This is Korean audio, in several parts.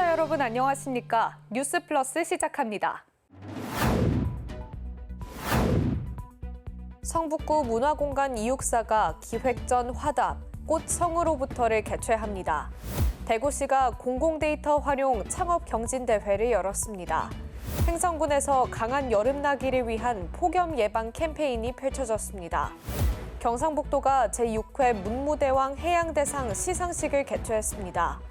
시청자 여러분 안녕하십니까? 뉴스 플러스 시작합니다. 성북구 문화공간 이육사가 기획전 화답, 꽃성으로부터를 개최합니다. 대구시가 공공데이터 활용 창업경진대회를 열었습니다. 행성군에서 강한 여름나기를 위한 폭염 예방 캠페인이 펼쳐졌습니다. 경상북도가 제6회 문무대왕 해양대상 시상식을 개최했습니다.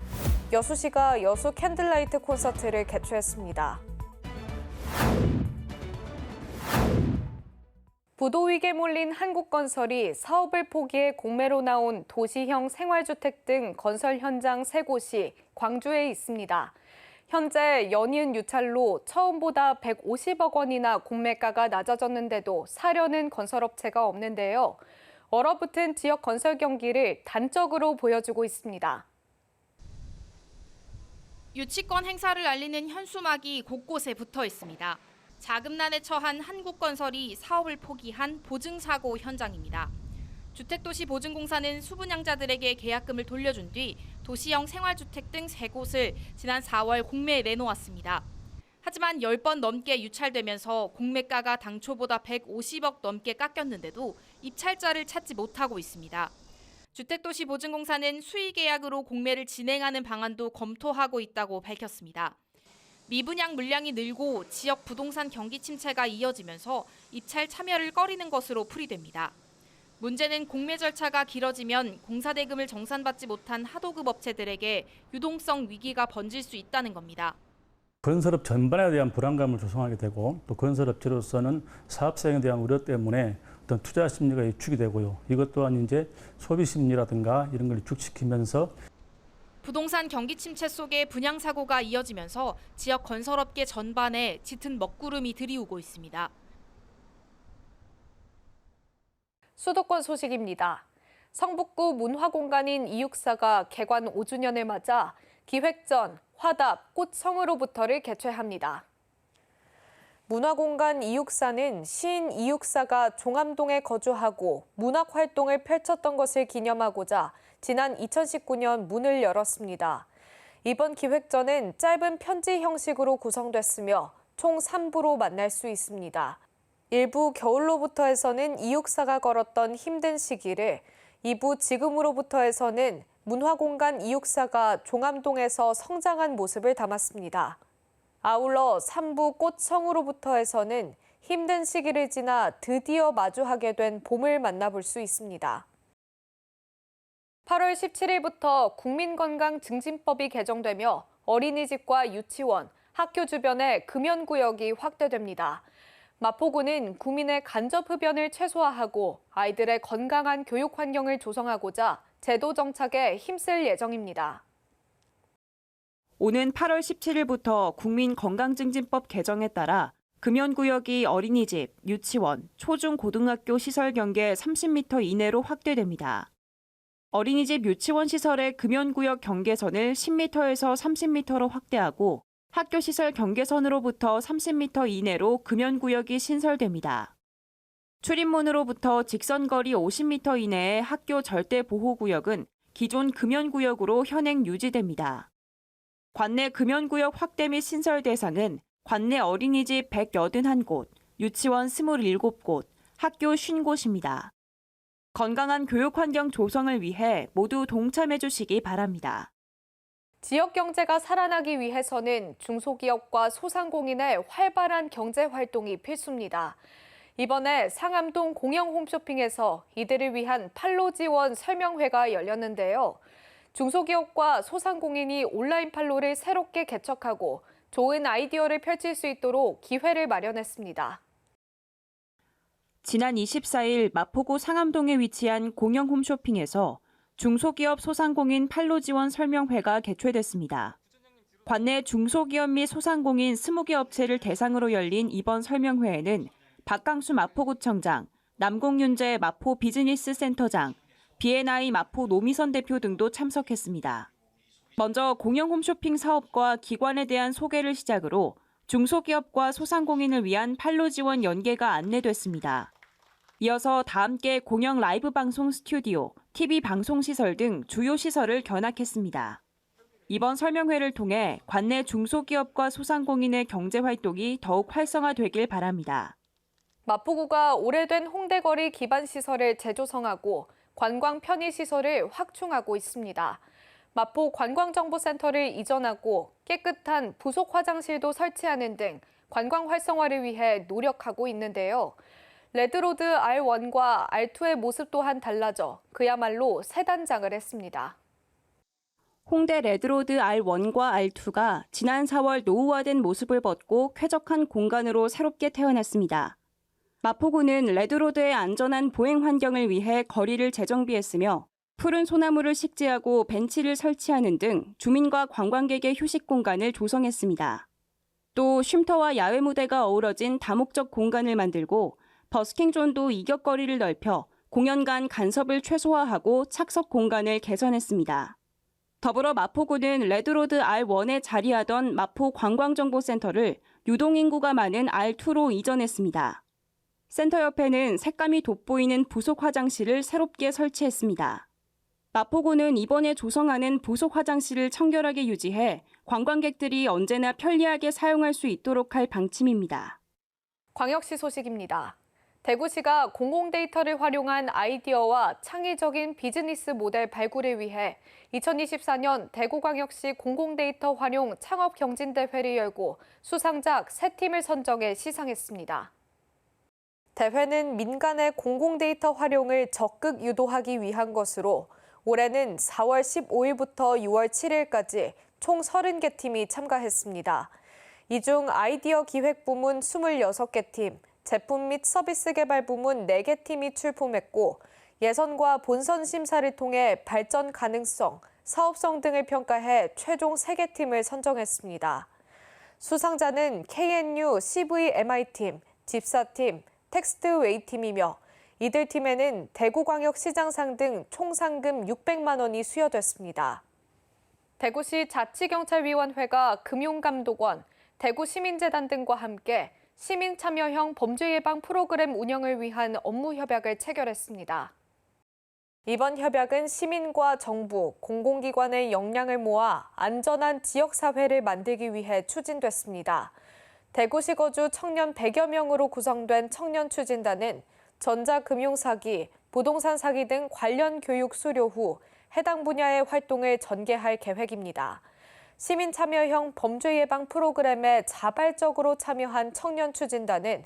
여수시가 여수 캔들라이트 콘서트를 개최했습니다. 부도위기에 몰린 한국건설이 사업을 포기해 공매로 나온 도시형 생활주택 등 건설 현장 3곳이 광주에 있습니다. 현재 연이은 유찰로 처음보다 150억 원이나 공매가가 낮아졌는데도 사려는 건설업체가 없는데요. 얼어붙은 지역 건설 경기를 단적으로 보여주고 있습니다. 유치권 행사를 알리는 현수막이 곳곳에 붙어 있습니다. 자금난에 처한 한국건설이 사업을 포기한 보증사고 현장입니다. 주택도시보증공사는 수분양자들에게 계약금을 돌려준 뒤 도시형 생활주택 등 3곳을 지난 4월 공매에 내놓았습니다. 하지만 10번 넘게 유찰되면서 공매가가 당초보다 150억 넘게 깎였는데도 입찰자를 찾지 못하고 있습니다. 주택도시보증공사는 수의계약으로 공매를 진행하는 방안도 검토하고 있다고 밝혔습니다. 미분양 물량이 늘고 지역 부동산 경기 침체가 이어지면서 입찰 참여를 꺼리는 것으로 풀이됩니다. 문제는 공매 절차가 길어지면 공사 대금을 정산받지 못한 하도급 업체들에게 유동성 위기가 번질 수 있다는 겁니다. 건설업 전반에 대한 불안감을 조성하게 되고 또 건설업체로서는 사업 시행에 대한 우려 때문에 어떤 투자 심리가 위축이 되고요. 이것 또한 이제 소비 심리라든가 이런 걸 위축시키면서 부동산 경기 침체 속에 분양 사고가 이어지면서 지역 건설업계 전반에 짙은 먹구름이 들이우고 있습니다. 수도권 소식입니다. 성북구 문화공간인 이육사가 개관 5주년을 맞아 기획전, 화답, 꽃성으로부터를 개최합니다. 문화공간 이육사는 시인 이육사가 종암동에 거주하고 문학활동을 펼쳤던 것을 기념하고자 지난 2019년 문을 열었습니다. 이번 기획전은 짧은 편지 형식으로 구성됐으며 총 3부로 만날 수 있습니다. 1부 겨울로부터에서는 이육사가 걸었던 힘든 시기를, 2부 지금으로부터에서는 문화공간 이육사가 종암동에서 성장한 모습을 담았습니다. 아울러 3부 꽃성으로부터에서는 힘든 시기를 지나 드디어 마주하게 된 봄을 만나볼 수 있습니다. 8월 17일부터 국민건강증진법이 개정되며 어린이집과 유치원, 학교 주변의 금연구역이 확대됩니다. 마포구는 국민의 간접 흡연을 최소화하고 아이들의 건강한 교육 환경을 조성하고자 제도 정착에 힘쓸 예정입니다. 오는 8월 17일부터 국민건강증진법 개정에 따라 금연구역이 어린이집, 유치원, 초중고등학교 시설 경계 30m 이내로 확대됩니다. 어린이집, 유치원 시설의 금연구역 경계선을 10m에서 30m로 확대하고 학교 시설 경계선으로부터 30m 이내로 금연구역이 신설됩니다. 출입문으로부터 직선거리 50m 이내의 학교 절대보호구역은 기존 금연구역으로 현행 유지됩니다. 관내 금연구역 확대 및 신설 대상은 관내 어린이집 181곳, 유치원 27곳, 학교 50곳입니다. 건강한 교육 환경 조성을 위해 모두 동참해 주시기 바랍니다. 지역 경제가 살아나기 위해서는 중소기업과 소상공인의 활발한 경제 활동이 필수입니다. 이번에 상암동 공영 홈쇼핑에서 이들을 위한 판로 지원 설명회가 열렸는데요. 중소기업과 소상공인이 온라인 판로를 새롭게 개척하고 좋은 아이디어를 펼칠 수 있도록 기회를 마련했습니다. 지난 24일 마포구 상암동에 위치한 공영 홈쇼핑에서 중소기업 소상공인 판로 지원 설명회가 개최됐습니다. 관내 중소기업 및 소상공인 20개 업체를 대상으로 열린 이번 설명회에는 박강수 마포구청장, 남공윤재 마포 비즈니스센터장, B&I 마포 노미선 대표 등도 참석했습니다. 먼저 공영 홈쇼핑 사업과 기관에 대한 소개를 시작으로 중소기업과 소상공인을 위한 판로 지원 연계가 안내됐습니다. 이어서 다 함께 공영 라이브 방송 스튜디오, TV 방송 시설 등 주요 시설을 견학했습니다. 이번 설명회를 통해 관내 중소기업과 소상공인의 경제활동이 더욱 활성화되길 바랍니다. 마포구가 오래된 홍대거리 기반 시설을 재조성하고 관광 편의 시설을 확충하고 있습니다. 마포 관광정보센터를 이전하고 깨끗한 부속 화장실도 설치하는 등 관광 활성화를 위해 노력하고 있는데요. 레드로드 R1과 R2의 모습 또한 달라져 그야말로 새 단장을 했습니다. 홍대 레드로드 R1과 R2가 지난 4월 노후화된 모습을 벗고 쾌적한 공간으로 새롭게 태어났습니다. 마포구는 레드로드의 안전한 보행 환경을 위해 거리를 재정비했으며 푸른 소나무를 식재하고 벤치를 설치하는 등 주민과 관광객의 휴식 공간을 조성했습니다. 또 쉼터와 야외 무대가 어우러진 다목적 공간을 만들고 버스킹 존도 이격거리를 넓혀 공연간 간섭을 최소화하고 착석 공간을 개선했습니다. 더불어 마포구는 레드로드 R1에 자리하던 마포 관광정보센터를 유동인구가 많은 R2로 이전했습니다. 센터 옆에는 색감이 돋보이는 부속 화장실을 새롭게 설치했습니다. 마포구는 이번에 조성하는 부속 화장실을 청결하게 유지해 관광객들이 언제나 편리하게 사용할 수 있도록 할 방침입니다. 광역시 소식입니다. 대구시가 공공데이터를 활용한 아이디어와 창의적인 비즈니스 모델 발굴을 위해 2024년 대구광역시 공공데이터 활용 창업경진대회를 열고 수상작 3팀을 선정해 시상했습니다. 대회는 민간의 공공데이터 활용을 적극 유도하기 위한 것으로 올해는 4월 15일부터 6월 7일까지 총 30개 팀이 참가했습니다. 이 중 아이디어 기획 부문 26개 팀, 제품 및 서비스 개발 부문 4개 팀이 출품했고 예선과 본선 심사를 통해 발전 가능성, 사업성 등을 평가해 최종 3개 팀을 선정했습니다. 수상자는 KNU CVMI팀, 집사팀, 텍스트웨이팀이며 이들 팀에는 대구광역시장상 등 총 상금 600만 원이 수여됐습니다. 대구시 자치경찰위원회가 금융감독원, 대구시민재단 등과 함께 시민 참여형 범죄 예방 프로그램 운영을 위한 업무 협약을 체결했습니다. 이번 협약은 시민과 정부, 공공기관의 역량을 모아 안전한 지역사회를 만들기 위해 추진됐습니다. 대구시 거주 청년 100여 명으로 구성된 청년추진단은 전자금융사기, 부동산 사기 등 관련 교육 수료 후 해당 분야의 활동을 전개할 계획입니다. 시민 참여형 범죄 예방 프로그램에 자발적으로 참여한 청년추진단은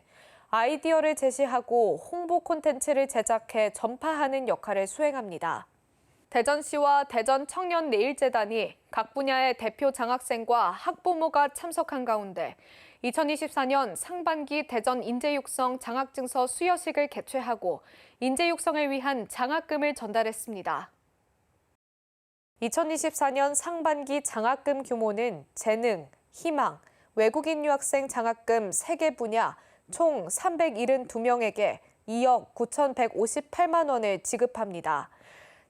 아이디어를 제시하고 홍보 콘텐츠를 제작해 전파하는 역할을 수행합니다. 대전시와 대전청년내일재단이 각 분야의 대표 장학생과 학부모가 참석한 가운데 2024년 상반기 대전 인재육성 장학증서 수여식을 개최하고 인재육성을 위한 장학금을 전달했습니다. 2024년 상반기 장학금 규모는 재능, 희망, 외국인 유학생 장학금 3개 분야 총 372명에게 2억 9,158만 원을 지급합니다.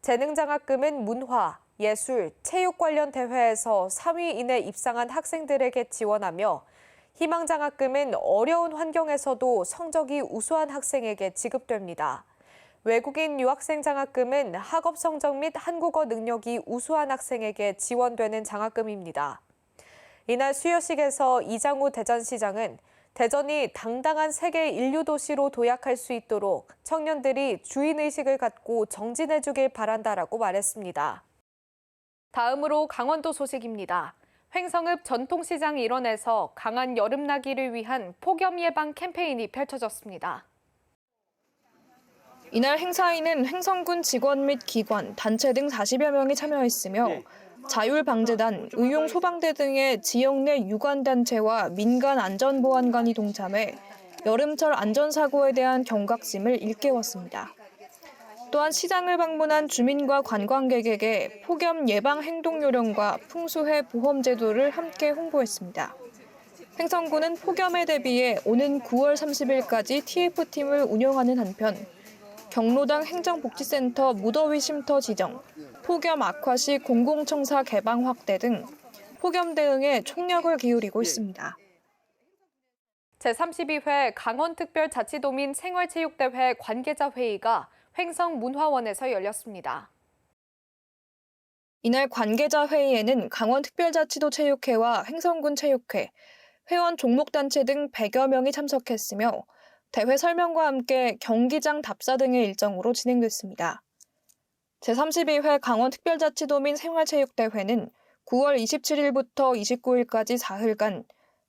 재능 장학금은 문화, 예술, 체육 관련 대회에서 3위 이내 입상한 학생들에게 지원하며 희망 장학금은 어려운 환경에서도 성적이 우수한 학생에게 지급됩니다. 외국인 유학생 장학금은 학업 성적 및 한국어 능력이 우수한 학생에게 지원되는 장학금입니다. 이날 수여식에서 이장우 대전시장은 대전이 당당한 세계 인류 도시로 도약할 수 있도록 청년들이 주인의식을 갖고 정진해주길 바란다라고 말했습니다. 다음으로 강원도 소식입니다. 횡성읍 전통시장 일원에서 강한 여름나기를 위한 폭염 예방 캠페인이 펼쳐졌습니다. 이날 행사에는 횡성군 직원 및 기관, 단체 등 40여 명이 참여했으며 자율방재단, 의용소방대 등의 지역 내 유관단체와 민간안전보안관이 동참해 여름철 안전사고에 대한 경각심을 일깨웠습니다. 또한 시장을 방문한 주민과 관광객에게 폭염 예방 행동 요령과 풍수해 보험 제도를 함께 홍보했습니다. 횡성군은 폭염에 대비해 오는 9월 30일까지 TF팀을 운영하는 한편 경로당 행정복지센터 무더위 쉼터 지정, 폭염 악화 시 공공청사 개방 확대 등 폭염 대응에 총력을 기울이고 있습니다. 제32회 강원특별자치도민 생활체육대회 관계자 회의가 횡성문화원에서 열렸습니다. 이날 관계자 회의에는 강원특별자치도체육회와 횡성군 체육회, 회원 종목단체 등 100여 명이 참석했으며 대회 설명과 함께 경기장 답사 등의 일정으로 진행됐습니다. 제32회 강원특별자치도민 생활체육대회는 9월 27일부터 29일까지 4일간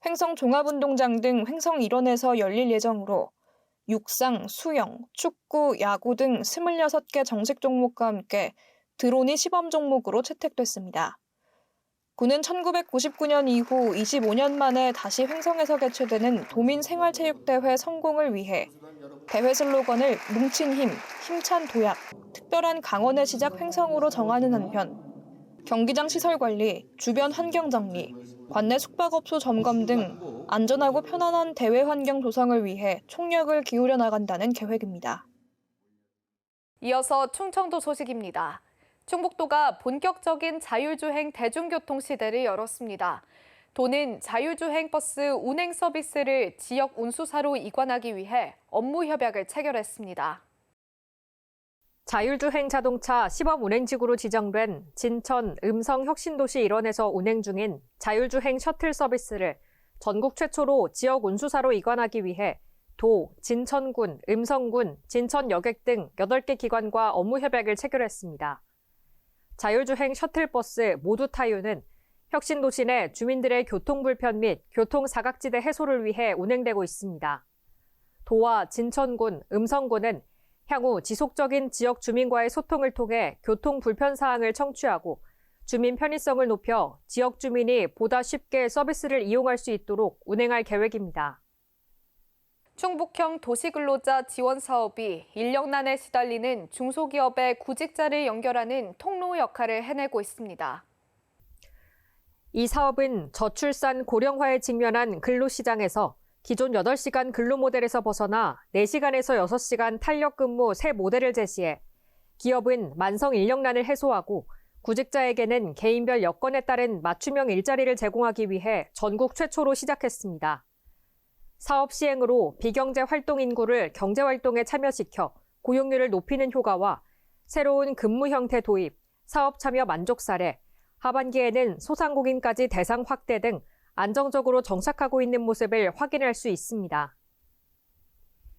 횡성 종합운동장 등 횡성 일원에서 열릴 예정으로 육상, 수영, 축구, 야구 등 26개 정식 종목과 함께 드론이 시범 종목으로 채택됐습니다. 군은 1999년 이후 25년 만에 다시 횡성에서 개최되는 도민생활체육대회 성공을 위해 대회 슬로건을 뭉친 힘, 힘찬 도약, 특별한 강원의 시작 횡성으로 정하는 한편 경기장 시설 관리, 주변 환경 정리, 관내 숙박업소 점검 등 안전하고 편안한 대회 환경 조성을 위해 총력을 기울여 나간다는 계획입니다. 이어서 충청도 소식입니다. 충북도가 본격적인 자율주행 대중교통 시대를 열었습니다. 도는 자율주행 버스 운행 서비스를 지역 운수사로 이관하기 위해 업무 협약을 체결했습니다. 자율주행 자동차 시범 운행지구로 지정된 진천 음성혁신도시 일원에서 운행 중인 자율주행 셔틀 서비스를 전국 최초로 지역 운수사로 이관하기 위해 도, 진천군, 음성군, 진천여객 등 8개 기관과 업무 협약을 체결했습니다. 자율주행 셔틀버스 모두 타유는 혁신도시 내 주민들의 교통불편 및 교통사각지대 해소를 위해 운행되고 있습니다. 도와 진천군, 음성군은 향후 지속적인 지역 주민과의 소통을 통해 교통 불편 사항을 청취하고 주민 편의성을 높여 지역 주민이 보다 쉽게 서비스를 이용할 수 있도록 운행할 계획입니다. 충북형 도시근로자 지원 사업이 인력난에 시달리는 중소기업의 구직자를 연결하는 통로 역할을 해내고 있습니다. 이 사업은 저출산 고령화에 직면한 근로시장에서 기존 8시간 근로 모델에서 벗어나 4시간에서 6시간 탄력 근무 새 모델을 제시해 기업은 만성 인력난을 해소하고 구직자에게는 개인별 여건에 따른 맞춤형 일자리를 제공하기 위해 전국 최초로 시작했습니다. 사업 시행으로 비경제 활동 인구를 경제활동에 참여시켜 고용률을 높이는 효과와 새로운 근무 형태 도입, 사업 참여 만족 사례, 하반기에는 소상공인까지 대상 확대 등 안정적으로 정착하고 있는 모습을 확인할 수 있습니다.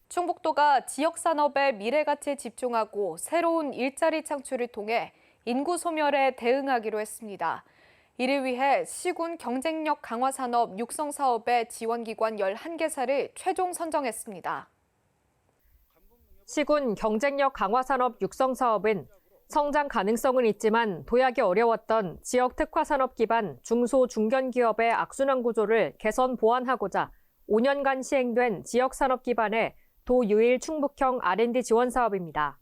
충북도가 지역산업의 미래가치에 집중하고 새로운 일자리 창출을 통해 인구 소멸에 대응하기로 했습니다. 이를 위해 시군 경쟁력 강화 산업 육성 사업의 지원기관 11개사를 최종 선정했습니다. 시군 경쟁력 강화 산업 육성 사업은 성장 가능성은 있지만 도약이 어려웠던 지역 특화 산업 기반 중소 중견 기업의 악순환 구조를 개선 보완하고자 5년간 시행된 지역 산업 기반의 도유일 충북형 R&D 지원 사업입니다.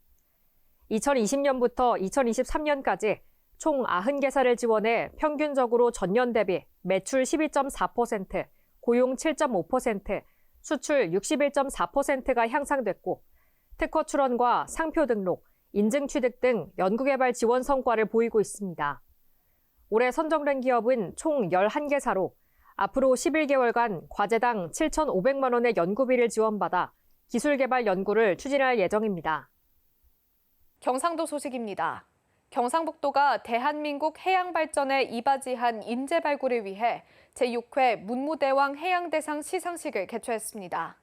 2020년부터 2023년까지 총 90개사를 지원해 평균적으로 전년 대비 매출 12.4%, 고용 7.5%, 수출 61.4%가 향상됐고 특허 출원과 상표 등록, 인증 취득 등 연구개발 지원 성과를 보이고 있습니다. 올해 선정된 기업은 총 11개사로 앞으로 11개월간 과제당 7,500만 원의 연구비를 지원받아 기술개발 연구를 추진할 예정입니다. 경상도 소식입니다. 경상북도가 대한민국 해양 발전에 이바지한 인재 발굴을 위해 제6회 문무대왕 해양대상 시상식을 개최했습니다.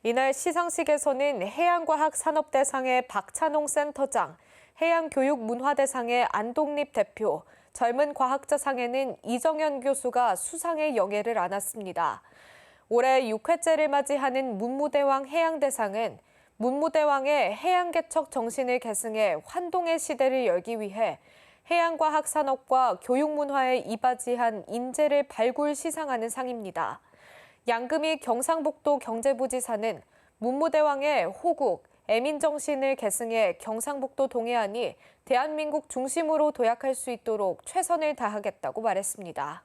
이날 시상식에서는 해양과학산업대상의 박찬홍 센터장, 해양교육문화대상의 안동립 대표, 젊은 과학자상에는 이정현 교수가 수상의 영예를 안았습니다. 올해 6회째를 맞이하는 문무대왕 해양대상은 문무대왕의 해양개척 정신을 계승해 환동의 시대를 열기 위해 해양과학산업과 교육문화에 이바지한 인재를 발굴 시상하는 상입니다. 양금희 경상북도 경제부지사는 문무대왕의 호국, 애민정신을 계승해 경상북도 동해안이 대한민국 중심으로 도약할 수 있도록 최선을 다하겠다고 말했습니다.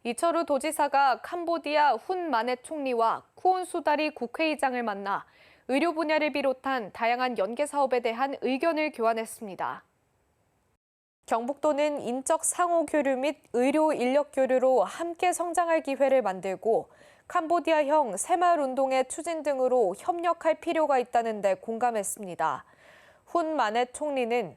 이철우 도지사가 캄보디아 훈 마넷 총리와 쿠온 수다리 국회의장을 만나 의료 분야를 비롯한 다양한 연계 사업에 대한 의견을 교환했습니다. 경북도는 인적 상호 교류 및 의료 인력 교류로 함께 성장할 기회를 만들고 캄보디아형 새마을 운동의 추진 등으로 협력할 필요가 있다는 데 공감했습니다. 훈 마넷 총리는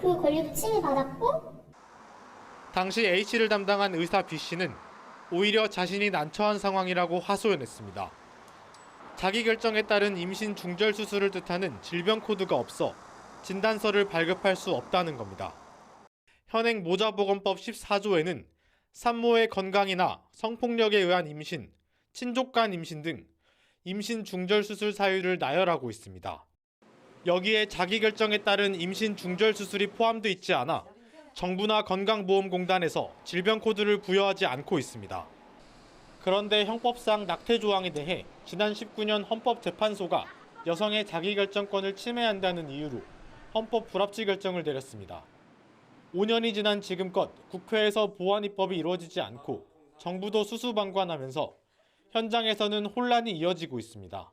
그 권리도 침해받았고. 당시 A씨를 담당한 의사 B씨는 오히려 자신이 난처한 상황이라고 하소연했습니다. 자기 결정에 따른 임신 중절 수술을 뜻하는 질병 코드가 없어 진단서를 발급할 수 없다는 겁니다. 현행 모자보건법 14조에는 산모의 건강이나 성폭력에 의한 임신, 친족 간 임신 등 임신 중절 수술 사유를 나열하고 있습니다. 여기에 자기 결정에 따른 임신 중절 수술이 포함돼 있지 않아 정부나 건강보험공단에서 질병 코드를 부여하지 않고 있습니다. 그런데 형법상 낙태 조항에 대해 지난 19년 헌법재판소가 여성의 자기결정권을 침해한다는 이유로 헌법 불합치 결정을 내렸습니다. 5년이 지난 지금껏 국회에서 보완 입법이 이루어지지 않고 정부도 수수방관하면서 현장에서는 혼란이 이어지고 있습니다.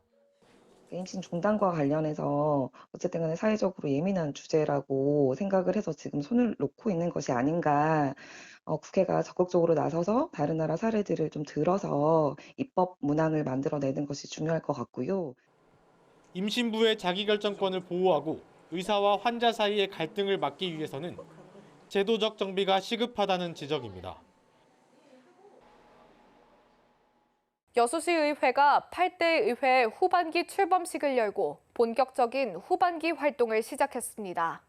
임신 중단과 관련해서 어쨌든 간에 사회적으로 예민한 주제라고 생각을 해서 지금 손을 놓고 있는 것이 아닌가. 국회가 적극적으로 나서서 다른 나라 사례들을 좀 들어서 입법 문항을 만들어내는 것이 중요할 것 같고요. 임신부의 자기결정권을 보호하고 의사와 환자 사이의 갈등을 막기 위해서는 제도적 정비가 시급하다는 지적입니다. 여수시 의회가 8대 의회 후반기 출범식을 열고 본격적인 후반기 활동을 시작했습니다.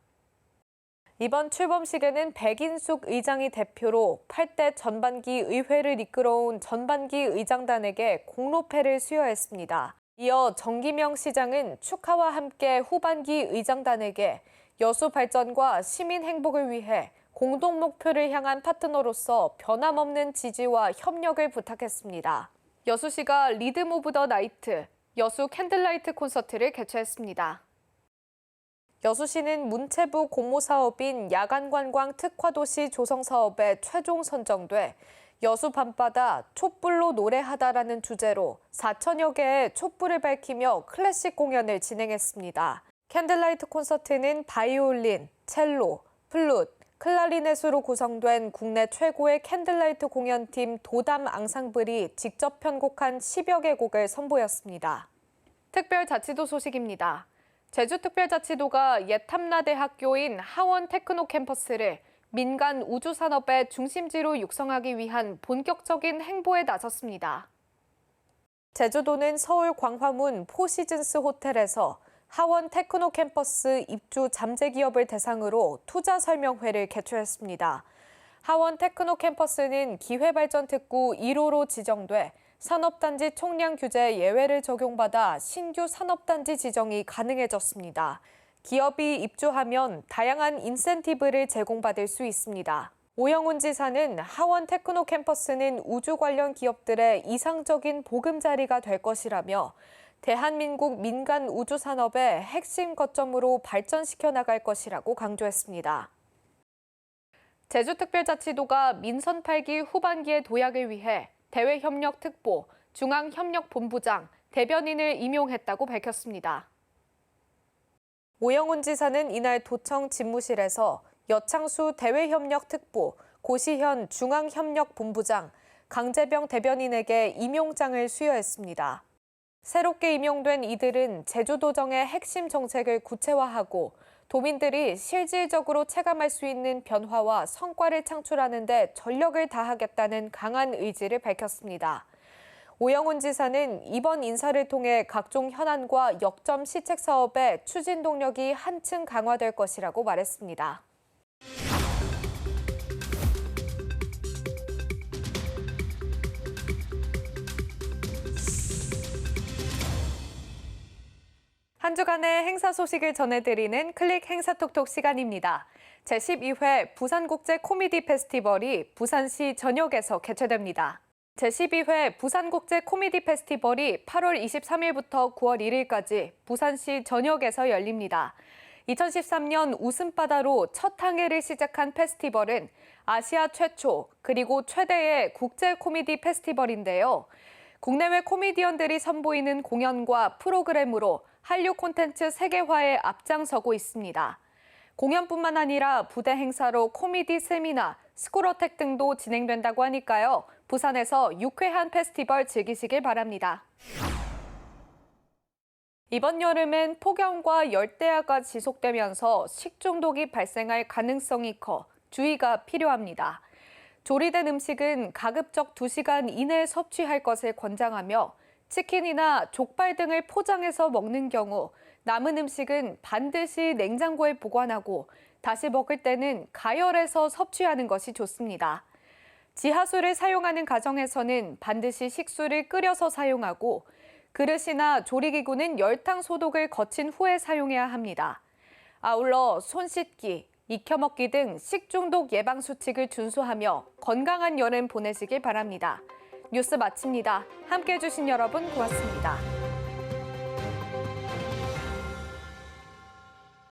이번 출범식에는 백인숙 의장이 대표로 8대 전반기 의회를 이끌어온 전반기 의장단에게 공로패를 수여했습니다. 이어 정기명 시장은 축하와 함께 후반기 의장단에게 여수 발전과 시민 행복을 위해 공동 목표를 향한 파트너로서 변함없는 지지와 협력을 부탁했습니다. 여수시가 리듬 오브 더 나이트, 여수 캔들라이트 콘서트를 개최했습니다. 여수시는 문체부 공모 사업인 야간관광 특화도시 조성 사업에 최종 선정돼 여수 밤바다 촛불로 노래하다라는 주제로 4천여 개의 촛불을 밝히며 클래식 공연을 진행했습니다. 캔들라이트 콘서트는 바이올린, 첼로, 플룻, 클라리넷으로 구성된 국내 최고의 캔들라이트 공연팀 도담 앙상블이 직접 편곡한 10여 개 곡을 선보였습니다. 특별자치도 소식입니다. 제주특별자치도가 옛 탐라대학교인 하원 테크노 캠퍼스를 민간 우주산업의 중심지로 육성하기 위한 본격적인 행보에 나섰습니다. 제주도는 서울 광화문 포시즌스 호텔에서 하원 테크노 캠퍼스 입주 잠재 기업을 대상으로 투자 설명회를 개최했습니다. 하원 테크노 캠퍼스는 기회발전특구 1호로 지정돼 산업단지 총량 규제 예외를 적용받아 신규 산업단지 지정이 가능해졌습니다. 기업이 입주하면 다양한 인센티브를 제공받을 수 있습니다. 오영훈 지사는 하원 테크노 캠퍼스는 우주 관련 기업들의 이상적인 보금자리가 될 것이라며 대한민국 민간 우주 산업의 핵심 거점으로 발전시켜 나갈 것이라고 강조했습니다. 제주특별자치도가 민선 8기 후반기의 도약을 위해 대외협력특보, 중앙협력본부장, 대변인을 임용했다고 밝혔습니다. 오영훈 지사는 이날 도청 집무실에서 여창수 대외협력특보, 고시현 중앙협력본부장, 강재병 대변인에게 임용장을 수여했습니다. 새롭게 임용된 이들은 제주도정의 핵심 정책을 구체화하고 도민들이 실질적으로 체감할 수 있는 변화와 성과를 창출하는 데 전력을 다하겠다는 강한 의지를 밝혔습니다. 오영훈 지사는 이번 인사를 통해 각종 현안과 역점 시책 사업의 추진 동력이 한층 강화될 것이라고 말했습니다. 한 주간의 행사 소식을 전해드리는 클릭 행사톡톡 시간입니다. 제12회 부산국제 코미디 페스티벌이 부산시 전역에서 개최됩니다. 제12회 부산국제 코미디 페스티벌이 8월 23일부터 9월 1일까지 부산시 전역에서 열립니다. 2013년 웃음바다로 첫 항해를 시작한 페스티벌은 아시아 최초 그리고 최대의 국제 코미디 페스티벌인데요. 국내외 코미디언들이 선보이는 공연과 프로그램으로 한류 콘텐츠 세계화에 앞장서고 있습니다. 공연뿐만 아니라 부대 행사로 코미디 세미나, 스쿨어택 등도 진행된다고 하니까요. 부산에서 유쾌한 페스티벌 즐기시길 바랍니다. 이번 여름엔 폭염과 열대야가 지속되면서 식중독이 발생할 가능성이 커 주의가 필요합니다. 조리된 음식은 가급적 2시간 이내에 섭취할 것을 권장하며 치킨이나 족발 등을 포장해서 먹는 경우 남은 음식은 반드시 냉장고에 보관하고 다시 먹을 때는 가열해서 섭취하는 것이 좋습니다. 지하수를 사용하는 가정에서는 반드시 식수를 끓여서 사용하고 그릇이나 조리기구는 열탕 소독을 거친 후에 사용해야 합니다. 아울러 손 씻기, 익혀먹기 등 식중독 예방 수칙을 준수하며 건강한 여름 보내시길 바랍니다. 뉴스 마칩니다. 함께해 주신 여러분 고맙습니다.